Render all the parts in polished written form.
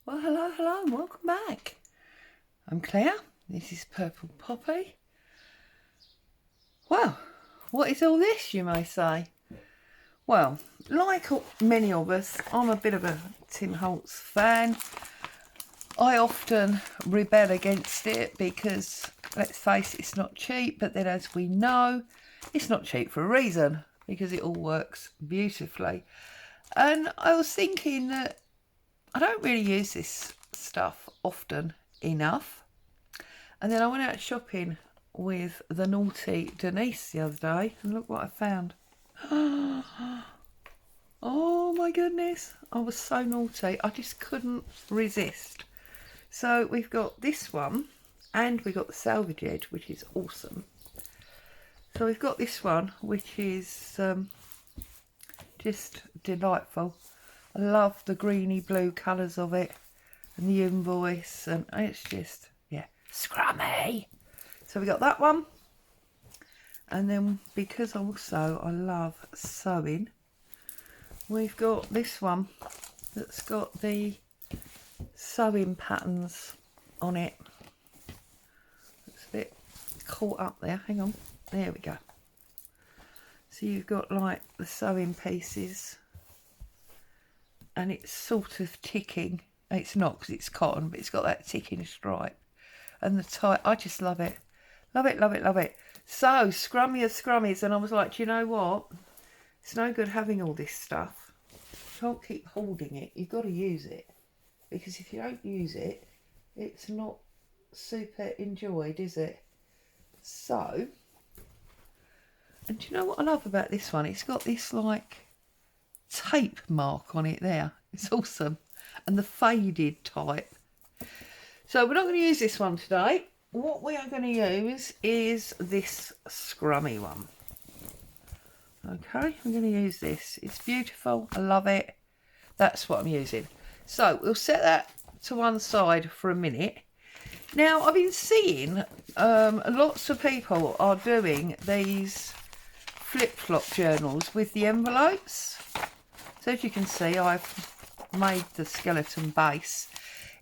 Well, hello, and welcome back. I'm Claire. This is Purple Poppy. Well, what is all this, you may say? Well, like many of us, I'm a bit of a Tim Holtz fan. I often rebel against it because, let's face it, it's not cheap. But then, as we know, it's not cheap for a reason, because it all works beautifully. And I was thinking that I don't really use this stuff often enough. And then I went out shopping with the naughty Denise the other day, and look what I found. Oh my goodness, I was so naughty. I just couldn't resist. So we've got this one, and we've got the salvage edge, which is awesome. So we've got this one, which is just delightful. I love the greeny blue colours of it and the invoice, and it's just, yeah, scrummy. So we got that one. And then, because also I love sewing, we've got this one that's got the sewing patterns on it. It's a bit caught up there. Hang on. There we go. So you've got like the sewing pieces, and it's sort of ticking. It's not, because it's cotton, but it's got that ticking stripe. And the tie, I just love it. Love it, love it, love it. So, scrummy of scrummies. And I was like, do you know what? It's no good having all this stuff. You can't keep holding it. You've got to use it. Because if you don't use it, it's not super enjoyed, is it? So, and do you know what I love about this one? It's got this like tape mark on it there. It's awesome. And the faded type. So we're not going to use this one today. What we are going to use is this scrummy one. Okay, I'm going to use this. It's beautiful. I love it. That's what I'm using. So we'll set that to one side for a minute. Now, I've been seeing lots of people are doing these flip-flop journals with the envelopes. So as you can see, I've made the skeleton base.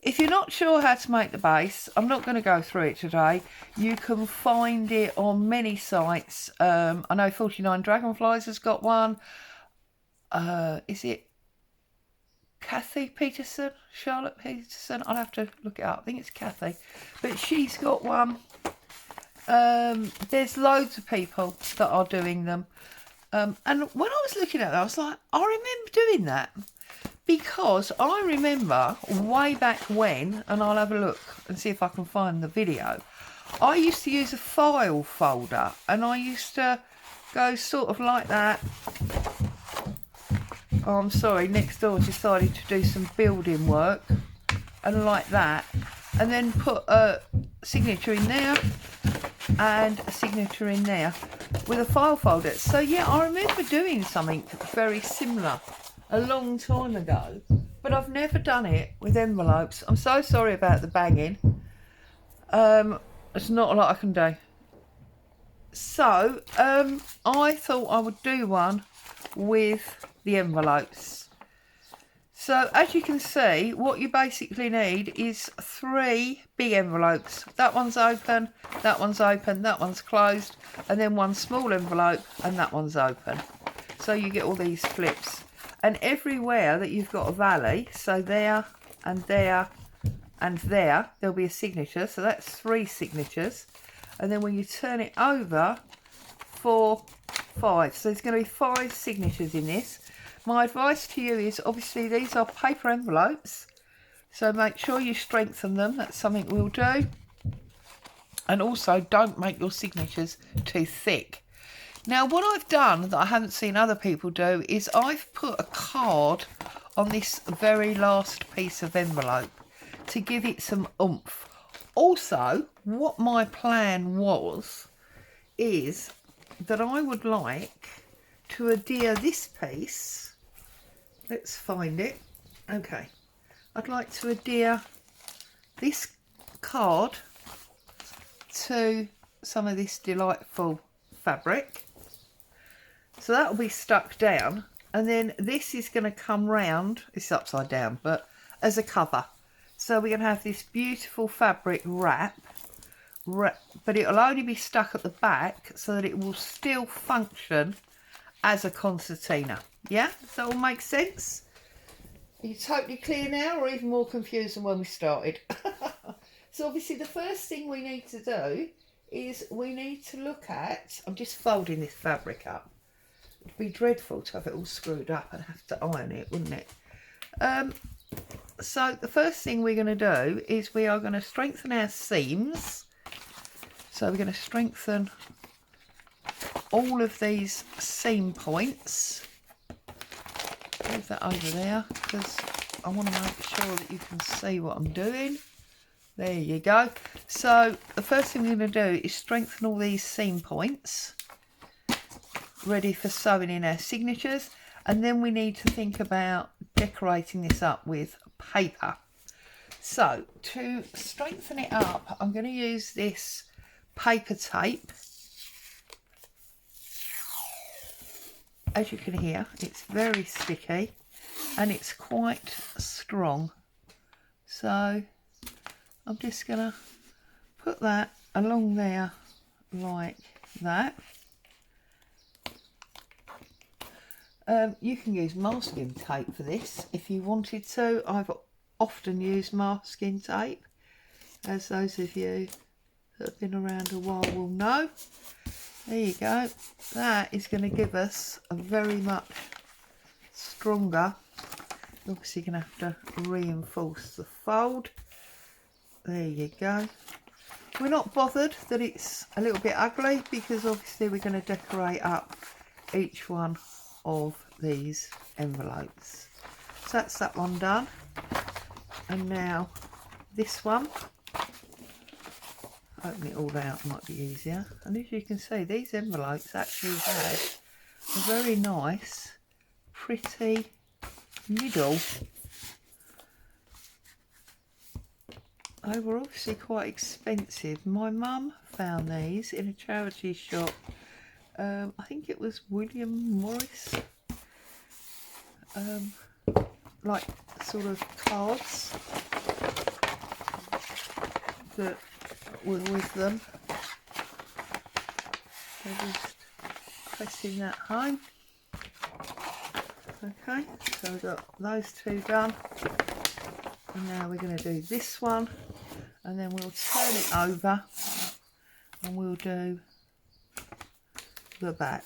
If you're not sure how to make the base, I'm not going to go through it today. You can find it on many sites. I know 49 Dragonflies has got one. Is it Kathy Peterson? Charlotte Peterson? I'll have to look it up. I think it's Kathy. But she's got one. There's loads of people that are doing them. And when I was looking at that, I was like, I remember doing that. Because I remember way back when, and I'll have a look and see if I can find the video, I used to use a file folder, and I used to go sort of like that. Oh, I'm sorry, next door decided to do some building work, and like that, and then put a signature in there and a signature in there with a file folder. So yeah, I remember doing something very similar a long time ago, but I've never done it with envelopes. I'm so sorry about the banging. There's not a lot I can do. So I thought I would do one with the envelopes. So as you can see, what you basically need is 3 big envelopes. That one's open, that one's open, that one's closed, and then one small envelope, and that one's open. So you get all these flips. And everywhere that you've got a valley, so there and there and there, there'll be a signature. So that's 3 signatures. And then when you turn it over, 4, 5. So there's going to be 5 signatures in this. My advice to you is, obviously these are paper envelopes, so make sure you strengthen them. That's something we'll do. And also, don't make your signatures too thick. Now, what I've done that I haven't seen other people do is I've put a card on this very last piece of envelope to give it some oomph. Also, what my plan was is that I would like to adhere this piece. Let's find it. Okay. I'd like to adhere this card to some of this delightful fabric. So that'll be stuck down, and then this is going to come round, it's upside down, but as a cover. So we're going to have this beautiful fabric wrap, but it'll only be stuck at the back so that it will still function as a concertina. Yeah, does that all make sense? Are you totally clear now, or even more confused than when we started? So obviously the first thing we need to do is we need to look at, I'm just folding this fabric up. It'd be dreadful to have it all screwed up and have to iron it, wouldn't it? So the first thing we're going to do is we are going to strengthen our seams. So we're going to strengthen all of these seam points. Move that over there because I want to make sure that you can see what I'm doing. There you go. So the first thing we're going to do is strengthen all these seam points, ready for sewing in our signatures, and then we need to think about decorating this up with paper. So to strengthen it up, I'm going to use this paper tape. As you can hear, it's very sticky and it's quite strong. So I'm just going to put that along there like that. You can use masking tape for this if you wanted to. I've often used masking tape, as those of you that have been around a while will know. There you go. That is going to give us a very much stronger. You're obviously going to have to reinforce the fold. There you go. We're not bothered that it's a little bit ugly because obviously we're going to decorate up each one of these envelopes. So that's that one done. And now this one. Open it all out might be easier. And as you can see, these envelopes actually have a very nice, pretty middle. They were obviously quite expensive. My mum found these in a charity shop. I think it was William Morris. Like sort of cards that were with them. So just pressing that home. Okay, so we've got those two done. And now we're going to do this one, and then we'll turn it over and we'll do the back.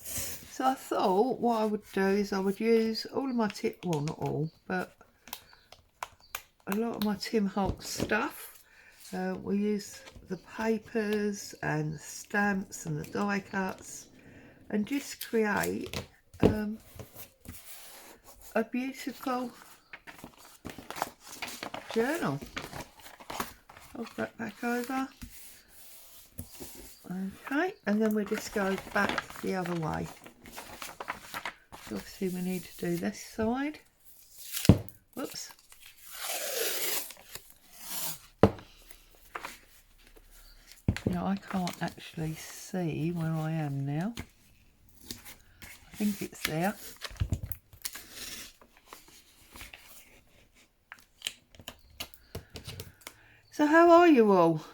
So I thought what I would do is I would use all of my well not all, but a lot of my Tim Holtz stuff. We use the papers and the stamps and the die cuts and just create a beautiful journal. Hold that back over. Okay, and then we just go back the other way. So obviously we need to do this side. Whoops. Now I can't actually see where I am now. I think it's there. So how are you all?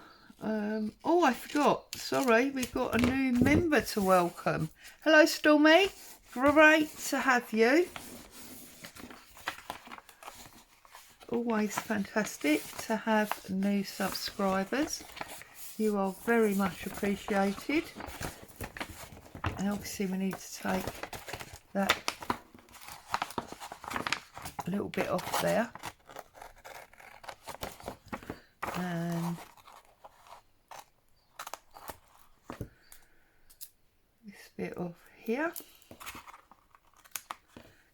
Oh, I forgot. Sorry, we've got a new member to welcome. Hello, Stormy. Great to have you. Always fantastic to have new subscribers. You are very much appreciated. And obviously we need to take that a little bit off there. And this bit off here.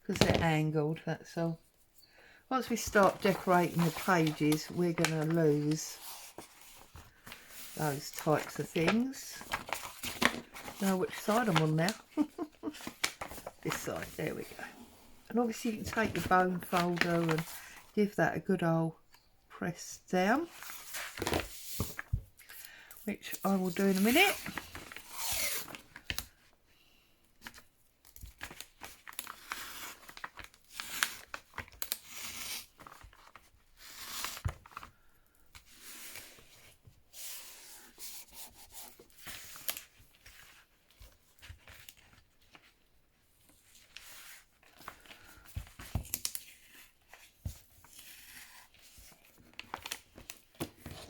Because they're angled, that's all. Once we start decorating the pages, we're going to lose those types of things. I know which side I'm on now. This side, there we go. And obviously you can take your bone folder and give that a good old press down, which I will do in a minute.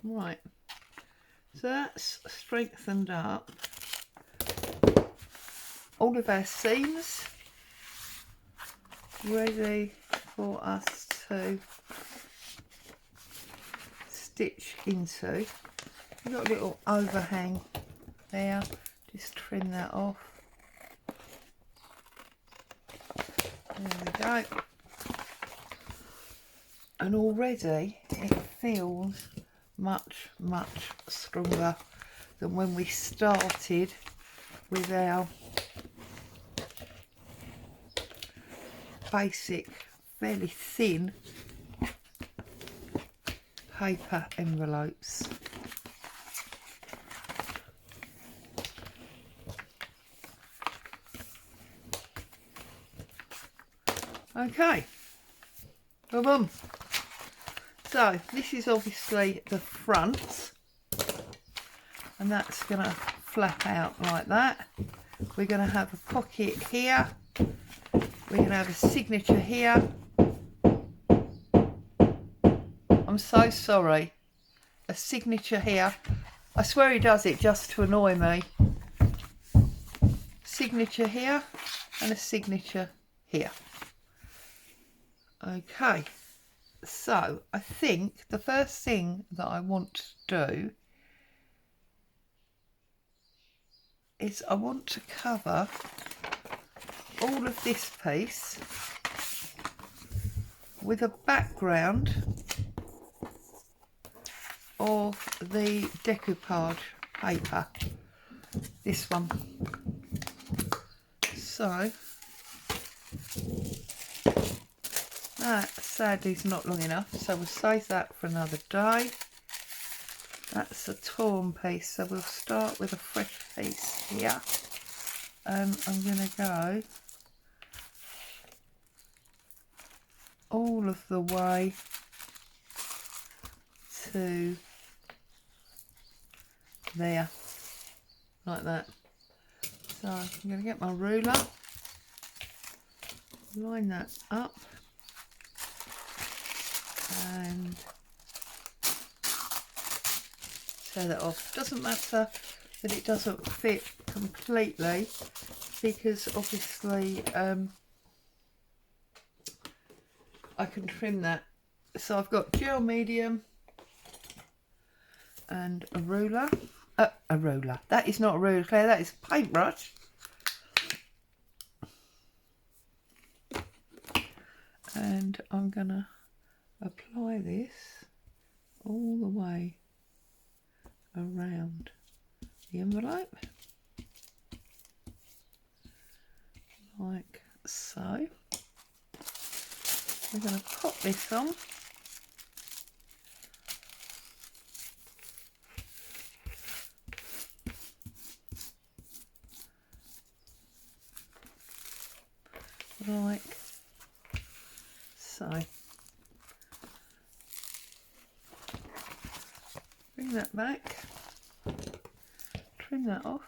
Right, so that's strengthened up all of our seams, ready for us to stitch into. We've got a little overhang there, just trim that off. There we go. And already it feels much stronger than when we started with our basic, fairly thin paper envelopes. Okay, boom. So this is obviously the front, and that's going to flap out like that. We're going to have a pocket here. We're going to have a signature here. I'm so sorry. A signature here. I swear he does it just to annoy me. Signature here and a signature here. Okay. So I think the first thing that I want to do is I want to cover all of this piece with a background of the decoupage paper, this one. So that sadly is not long enough, so we'll save that for another day. That's a torn piece, so we'll start with a fresh piece here, and I'm going to go all of the way to there, like that. So I'm going to get my ruler, line that up, and tear that off. Doesn't matter that it doesn't fit completely, because obviously I can trim that. So I've got gel medium and a ruler. A ruler. That is not a ruler, Claire, that is a paintbrush. And I'm gonna apply this all the way around the envelope, like so. We're going to pop this on. Like so. Bring that back, trim that off.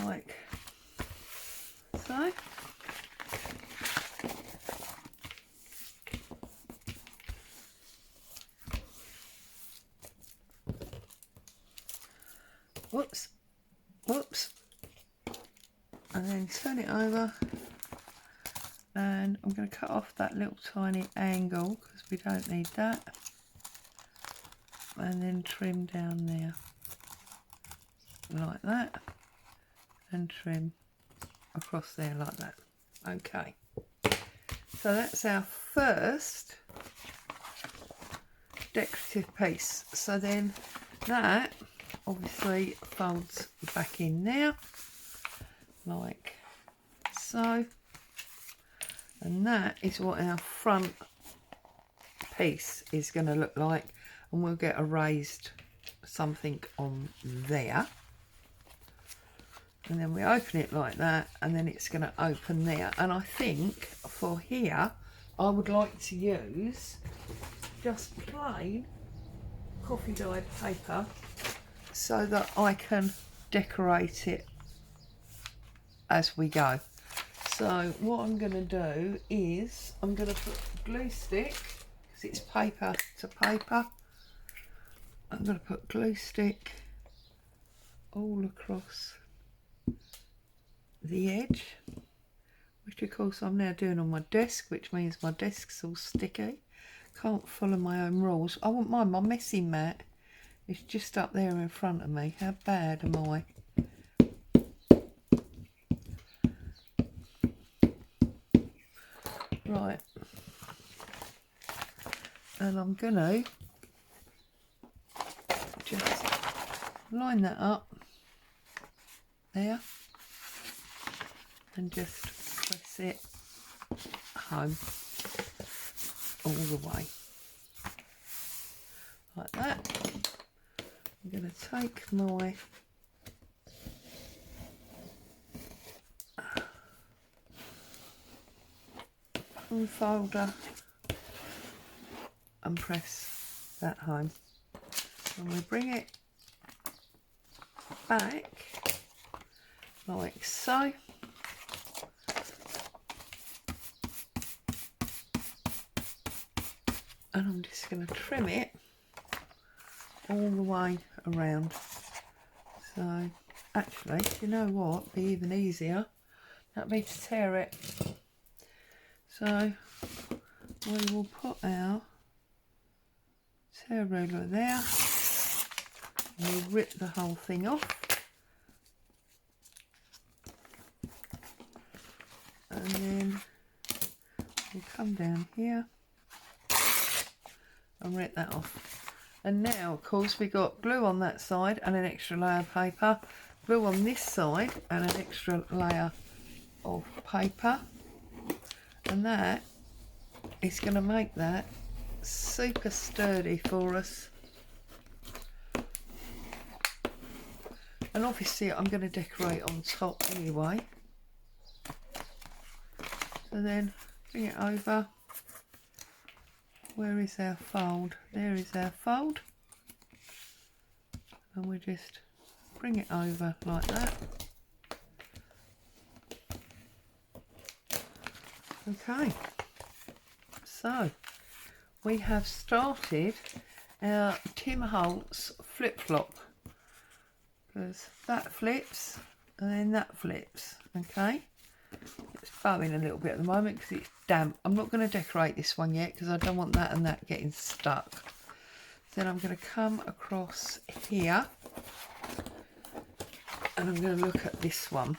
Like so. Whoops, whoops, and then turn it over, and I'm going to cut off that little tiny angle because we don't need that, and then trim down there like that, and trim across there like that. Okay, so that's our first decorative piece. So then that obviously folds back in there like so, and that is what our front piece is going to look like, and we'll get a raised something on there, and then we open it like that, and then it's going to open there. And I think for here I would like to use just plain coffee dyed paper so that I can decorate it as we go. So what I'm going to do is I'm going to put glue stick, because it's paper to paper. I'm going to put glue stick all across the edge, which of course I'm now doing on my desk, which means my desk's all sticky. Can't follow my own rules. I wouldn't mind my messy mat. It's just up there in front of me. How bad am I? Right. And I'm gonna just line that up there and just press it home all the way like that. I'm going to take my folder and press that home, and we bring it back like so. And I'm just going to trim it all the way around. So actually, you know what, it'd be even easier, that'd be to tear it. So we will put our tear ruler there, we'll rip the whole thing off, and then we'll come down here and rip that off. And now of course we got glue on that side and an extra layer of paper, glue on this side and an extra layer of paper, and that is going to make that super sturdy for us. And obviously I'm going to decorate on top anyway. So then bring it over. Where is our fold? There is our fold. And we just bring it over like that. Okay, so we have started our Tim Holtz flip-flop, because that flips and then that flips. Okay, it's bowing a little bit at the moment because it's damp. I'm not going to decorate this one yet because I don't want that and that getting stuck. Then I'm going to come across here and I'm going to look at this one.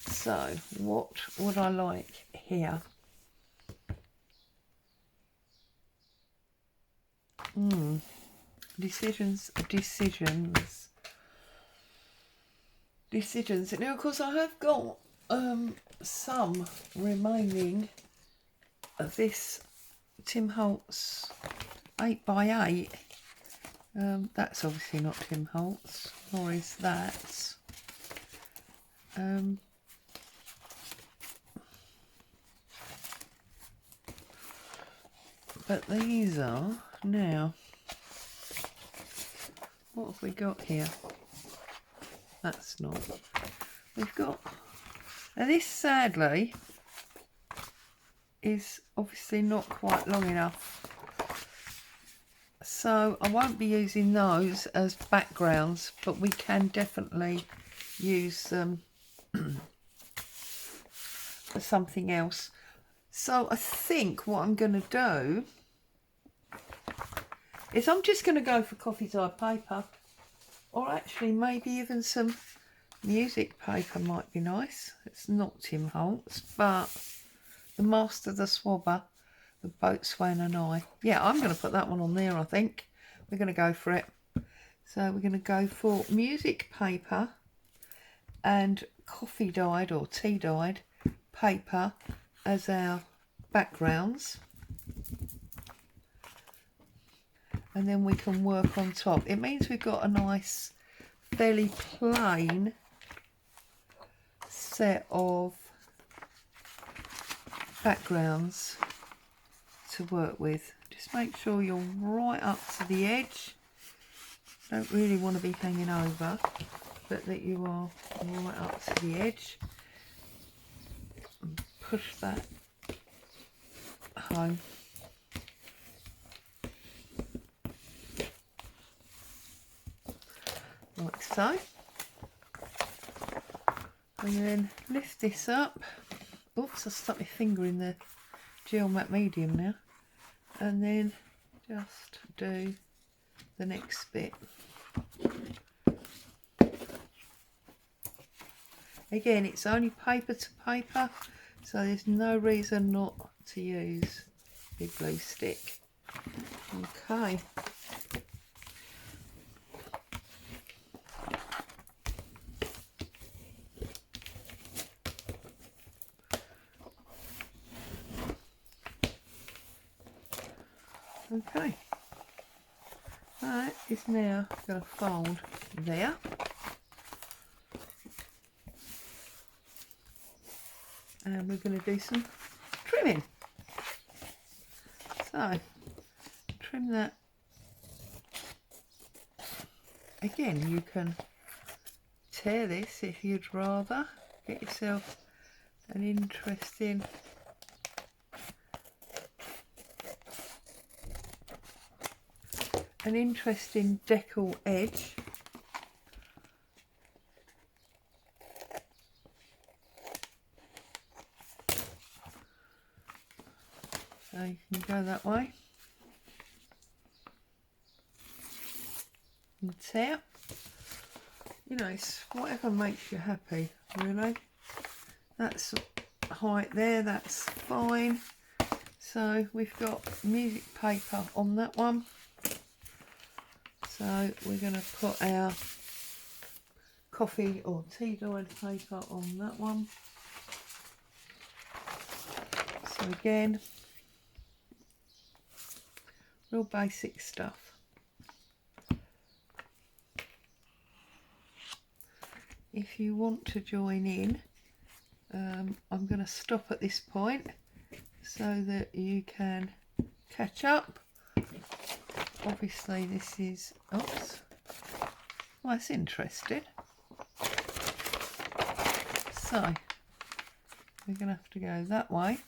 So what would I like here? Decisions. Now of course I have got some remaining of this Tim Holtz 8x8. That's obviously not Tim Holtz, nor is that. But these are now. What have we got here? That's not. We've got. Now this sadly is obviously not quite long enough, so I won't be using those as backgrounds, but we can definitely use them for something else. So I think what I'm going to do is I'm just going to go for coffee dyed paper, or actually maybe even some music paper might be nice. It's not Tim Holtz, but the Master, the Swabber, the Boatswain and I. Yeah, I'm going to put that one on there, I think. We're going to go for it. So we're going to go for music paper and coffee dyed or tea dyed paper as our backgrounds. And then we can work on top. It means we've got a nice, fairly plain set of backgrounds to work with. Just make sure you're right up to the edge. Don't really want to be hanging over, but that you are right up to the edge. And push that home. Like so. And then lift this up. Oops, I stuck my finger in the gel matte medium now. And then just do the next bit. Again, it's only paper to paper, so there's no reason not to use big glue stick. Okay. Okay, that is now going to fold there. And we're going to do some trimming. So, trim that. Again, you can tear this if you'd rather. Get yourself an interesting decal edge. So you can go that way and tear. You know, it's whatever makes you happy, really. That's height there, that's fine. So we've got music paper on that one. So we're going to put our coffee or tea dyed paper on that one. So again, real basic stuff. If you want to join in, I'm going to stop at this point so that you can catch up. Obviously this is, oops, well, that's interesting. So we're going to have to go that way.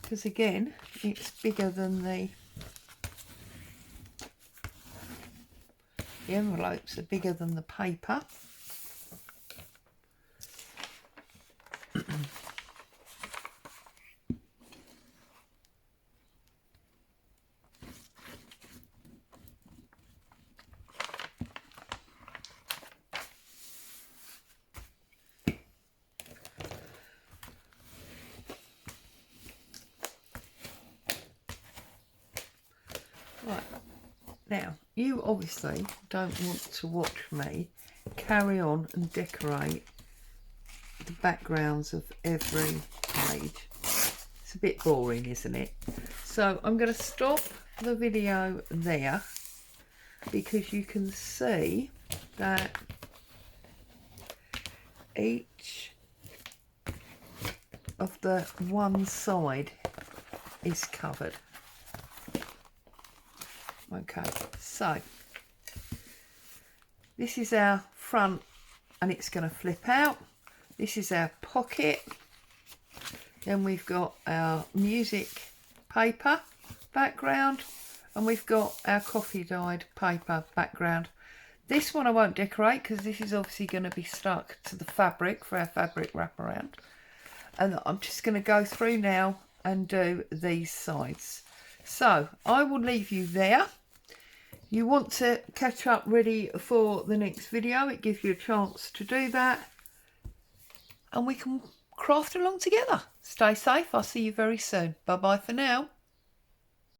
Because again, it's bigger than the envelopes are bigger than the paper. Right, now you obviously don't want to watch me carry on and decorate the backgrounds of every page. It's a bit boring, isn't it? So I'm going to stop the video there because you can see that each of the one side is covered. Okay, so this is our front and it's going to flip out. This is our pocket. Then we've got our music paper background and we've got our coffee dyed paper background. This one I won't decorate because this is obviously going to be stuck to the fabric for our fabric wraparound. And I'm just going to go through now and do these sides. So I will leave you there. You want to catch up ready for the next video, it gives you a chance to do that. And we can craft along together. Stay safe, I'll see you very soon. Bye bye for now.